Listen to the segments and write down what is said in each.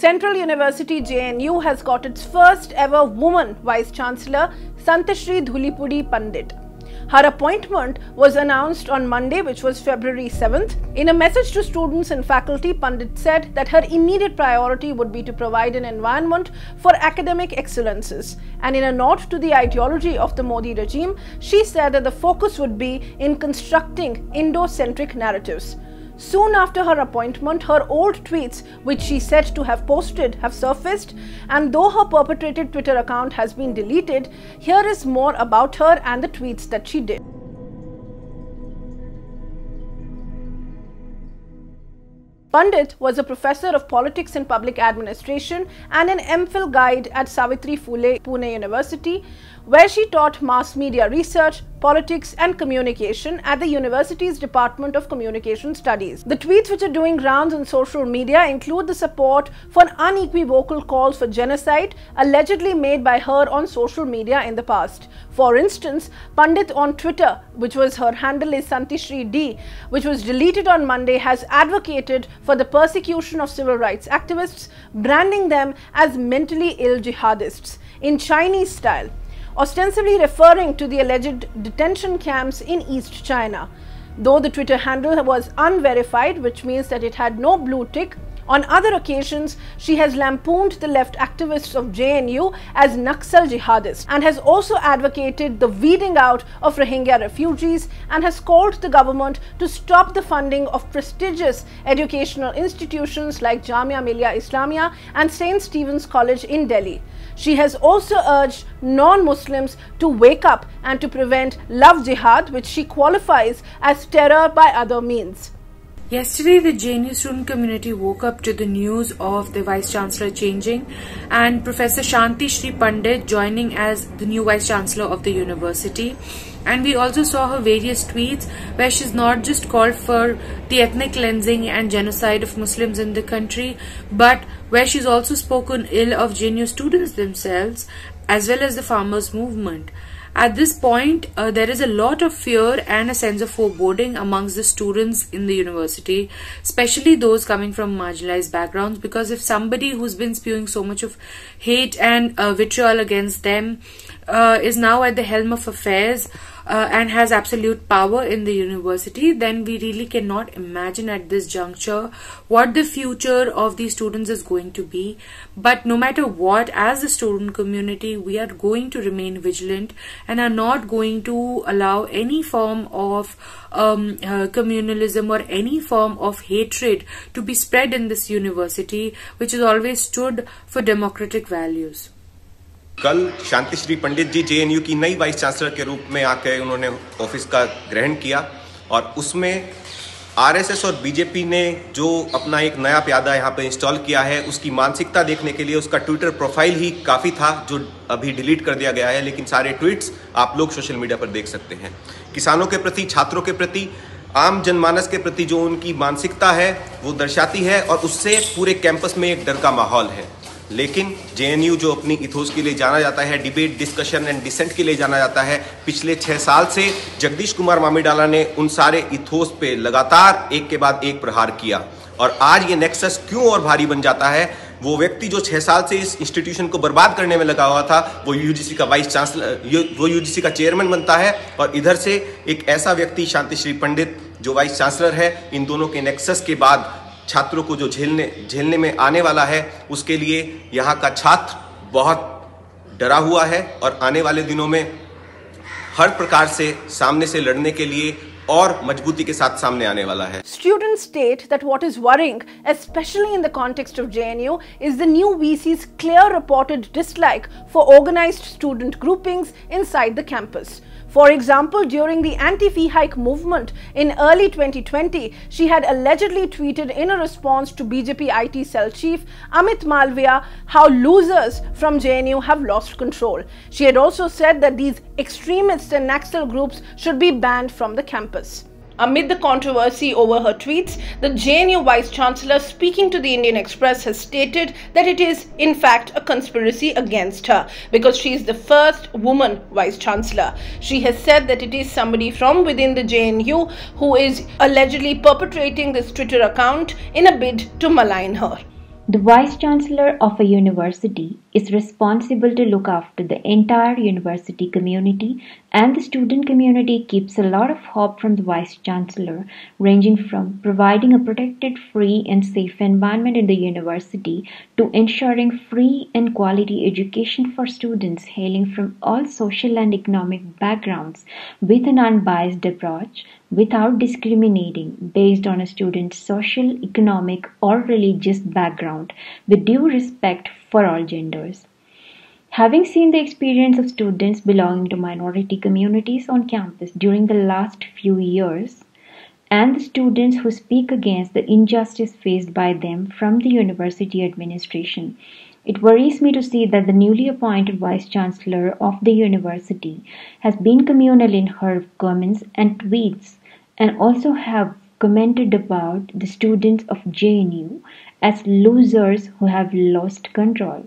Central University JNU has got its first ever woman Vice-Chancellor, Santishree Dhulipudi Pandit. Her appointment was announced on Monday, which was February 7th. In a message to students and faculty, Pandit said that her immediate priority would be to provide an environment for academic excellences. And in a nod to the ideology of the Modi regime, she said that the focus would be in constructing Indo-centric narratives. Soon after her appointment, her old tweets, which she said to have posted, have surfaced, and though her perpetrated Twitter account has been deleted, here is more about her and the tweets that she did. Pandit was a professor of politics and public administration and an MPhil guide at Savitri Phule, Pune University, where she taught mass media research, politics and communication at the university's Department of Communication Studies. The tweets which are doing rounds on social media include the support for unequivocal calls for genocide allegedly made by her on social media in the past. For instance, Pandit on Twitter, which was her handle is Santishree D, which was deleted on Monday, has advocated for the persecution of civil rights activists, branding them as mentally ill jihadists in Chinese style, ostensibly referring to the alleged detention camps in East China. Though the Twitter handle was unverified, which means that it had no blue tick, on other occasions, she has lampooned the left activists of JNU as Naxal jihadists and has also advocated the weeding out of Rohingya refugees and has called the government to stop the funding of prestigious educational institutions like Jamia Millia Islamia and St. Stephen's College in Delhi. She has also urged non-Muslims to wake up and to prevent love jihad, which she qualifies as terror by other means. Yesterday, the JNU student community woke up to the news of the Vice-Chancellor changing and Professor Santishree Pandit joining as the new Vice-Chancellor of the university. And we also saw her various tweets where she's not just called for the ethnic cleansing and genocide of Muslims in the country, but where she's also spoken ill of JNU students themselves as well as the farmers' movement. At this point, there is a lot of fear and a sense of foreboding amongst the students in the university, especially those coming from marginalized backgrounds, because if somebody who's been spewing so much of hate and vitriol against them is now at the helm of affairs and has absolute power in the university, then we really cannot imagine at this juncture what the future of these students is going to be. But no matter what, as the student community, we are going to remain vigilant and are not going to allow any form of communalism or any form of hatred to be spread in this university, which has always stood for democratic values. कल शांतिश्री पंडित जी JNU की नई vice chancellor के रूप में आकर उन्होंने office का ग्रहण किया और उसमें आरएसएस और बीजेपी ने जो अपना एक नया प्यादा यहाँ पे इंस्टॉल किया है, उसकी मानसिकता देखने के लिए उसका ट्विटर प्रोफाइल ही काफ़ी था, जो अभी डिलीट कर दिया गया है, लेकिन सारे ट्वीट्स आप लोग सोशल मीडिया पर देख सकते हैं। किसानों के प्रति, छात्रों के प्रति, आम जनमानस के प्रति जो उनकी मानसिकता है वो दर्शाती है और उससे पूरे कैंपस में एक डर का माहौल है। लेकिन जेएनयू जो अपनी इथोस के लिए जाना जाता है, डिबेट, डिस्कशन एंड डिसेंट के लिए जाना जाता है, पिछले 6 साल से जगदीश कुमार मामीडाला ने उन सारे इथोस पे लगातार एक के बाद एक प्रहार किया और आज ये नेक्सस क्यों और भारी बन जाता है। वो व्यक्ति जो 6 साल से इस इंस्टीट्यूशन को बर्बाद करने में लगा हुआ था, वो यूजीसी का वाइस चांसलर, वो यूजीसी का चेयरमैन बनता है और इधर से एक ऐसा व्यक्ति शांतिश्री पंडित जो वाइस चांसलर है, इन दोनों के नेक्सस के बाद छात्रों को जो झेलने में आने वाला है, उसके लिए यहाँ का छात्र बहुत डरा हुआ है और आने वाले दिनों में हर प्रकार से सामने से लड़ने के लिए और मजबूती के साथ सामने आने वाला है। Students state that what is worrying, especially in the context of JNU, is the new VC's clear reported dislike for organized student groupings inside the campus. For example, during the anti-fee hike movement in early 2020, she had allegedly tweeted in a response to BJP IT cell chief Amit Malviya how losers from JNU have lost control. She had also said that these extremists and Naxal groups should be banned from the campus. Amid the controversy over her tweets, the JNU Vice-Chancellor, speaking to the Indian Express, has stated that it is in fact a conspiracy against her because she is the first woman Vice-Chancellor. She has said that it is somebody from within the JNU who is allegedly perpetrating this Twitter account in a bid to malign her. The Vice-Chancellor of a university is responsible to look after the entire university community, and the student community keeps a lot of hope from the Vice-Chancellor, ranging from providing a protected, free and safe environment in the university to ensuring free and quality education for students hailing from all social and economic backgrounds with an unbiased approach, without discriminating based on a student's social, economic, or religious background, with due respect for all genders. Having seen the experience of students belonging to minority communities on campus during the last few years, and the students who speak against the injustice faced by them from the university administration, it worries me to see that the newly appointed Vice-Chancellor of the university has been communal in her comments and tweets, and also have commented about the students of JNU as losers who have lost control.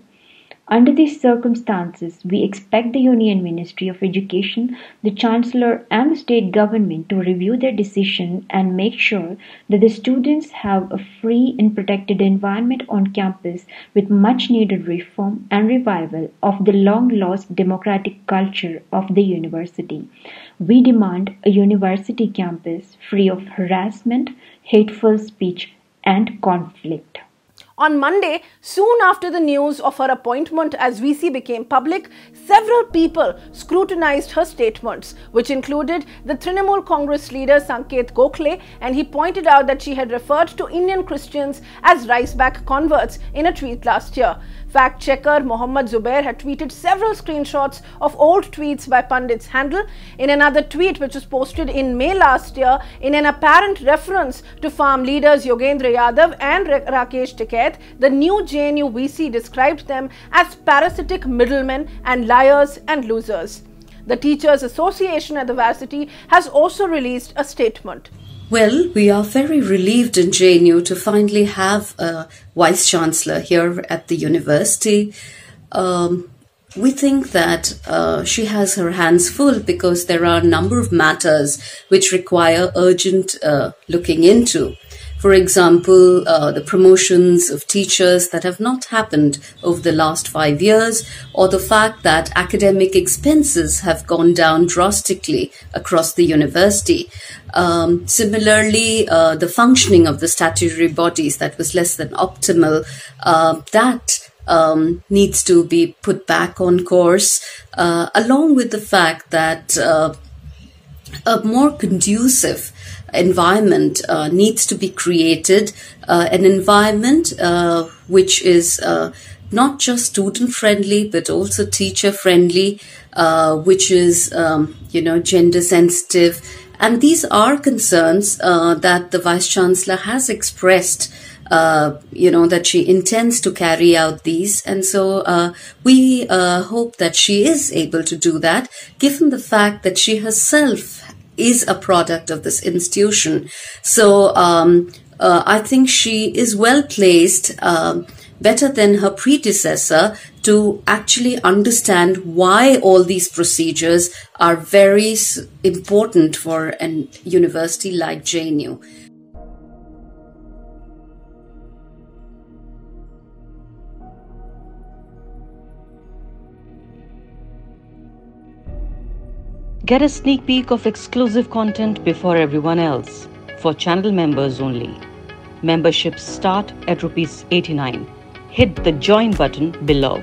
Under these circumstances, we expect the Union Ministry of Education, the Chancellor and the state government to review their decision and make sure that the students have a free and protected environment on campus with much needed reform and revival of the long lost democratic culture of the university. We demand a university campus free of harassment, hateful speech and conflict. On Monday, soon after the news of her appointment as VC became public, several people scrutinized her statements, which included the Trinamool Congress leader Sanket Gokhale, and he pointed out that she had referred to Indian Christians as rice-back converts in a tweet last year. Fact-checker Mohammad Zubair had tweeted several screenshots of old tweets by Pandit's handle. In another tweet, which was posted in May last year, in an apparent reference to farm leaders Yogendra Yadav and Rakesh Tikait, the new JNU VC described them as parasitic middlemen and liars and losers. The Teachers Association at the varsity has also released a statement. Well, we are very relieved in JNU to finally have a Vice-Chancellor here at the university. We think that she has her hands full because there are a number of matters which require urgent looking into. For example, the promotions of teachers that have not happened over the last 5 years, or the fact that academic expenses have gone down drastically across the university. Similarly, the functioning of the statutory bodies that was less than optimal, that needs to be put back on course, along with the fact that a more conducive environment needs to be created, an environment which is not just student friendly but also teacher friendly, which is gender sensitive, and these are concerns that the Vice-Chancellor has expressed, that she intends to carry out these, and so we hope that she is able to do that, given the fact that she herself is a product of this institution. So I think she is well placed, better than her predecessor, to actually understand why all these procedures are very important for a university like JNU. Get a sneak peek of exclusive content before everyone else, for channel members only. Memberships start at ₹89. Hit the join button below.